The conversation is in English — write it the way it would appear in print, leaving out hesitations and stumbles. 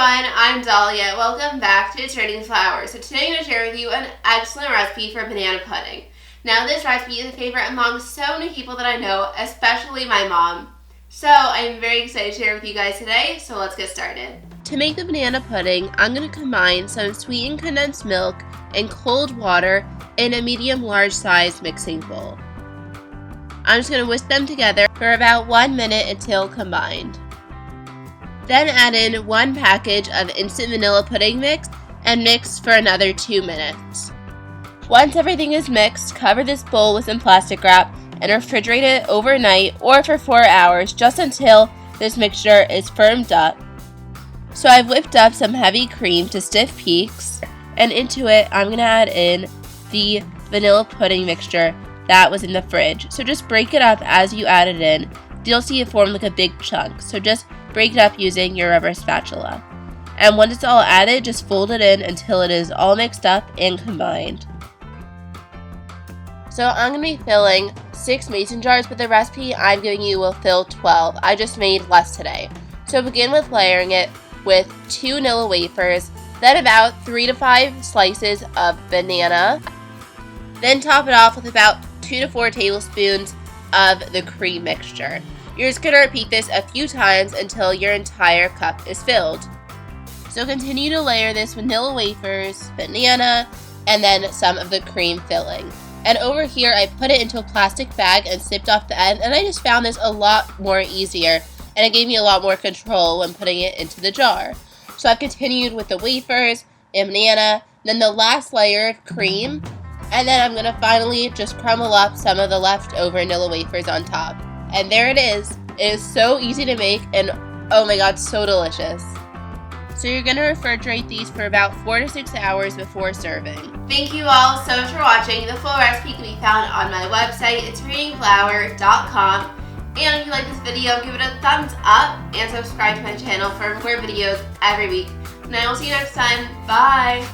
everyone, I'm Dahlia. Welcome back to Turning Flowers. So today I'm going to share with you an excellent recipe for banana pudding. Now this recipe is a favorite among so many people that I know, especially my mom. So I'm very excited to share with you guys today, so let's get started. To make the banana pudding, I'm going to combine some sweetened condensed milk and cold water in a medium-large size mixing bowl. I'm just going to whisk them together for about 1 minute until combined. Then add in 1 package of instant vanilla pudding mix and mix for another 2 minutes. Once everything is mixed, cover this bowl with some plastic wrap and refrigerate it overnight or for 4 hours just until this mixture is firmed up. So I've whipped up some heavy cream to stiff peaks, and into it I'm going to add in the vanilla pudding mixture that was in the fridge. So just break it up as you add it in. You'll see it form like a big chunk, so just break it up using your rubber spatula. And once it's all added, just fold it in until it is all mixed up and combined. So I'm going to be filling 6 mason jars, but the recipe I'm giving you will fill 12. I just made less today. So begin with layering it with 2 vanilla wafers, then about 3 to 5 slices of banana. Then top it off with about 2 to 4 tablespoons of the cream mixture. You're just going to repeat this a few times until your entire cup is filled. So continue to layer this vanilla wafers, banana, and then some of the cream filling. And over here I put it into a plastic bag and snipped off the end, and I just found this a lot more easier, and it gave me a lot more control when putting it into the jar. So I've continued with the wafers and banana, then the last layer of cream, and then I'm going to finally just crumble up some of the leftover vanilla wafers on top. And there it is. It is so easy to make and oh my god, so delicious. So you're going to refrigerate these for about 4 to 6 hours before serving. Thank you all so much for watching. The full recipe can be found on my website. It's readingflower.com. And if you like this video, give it a thumbs up and subscribe to my channel for more videos every week. And I will see you next time. Bye!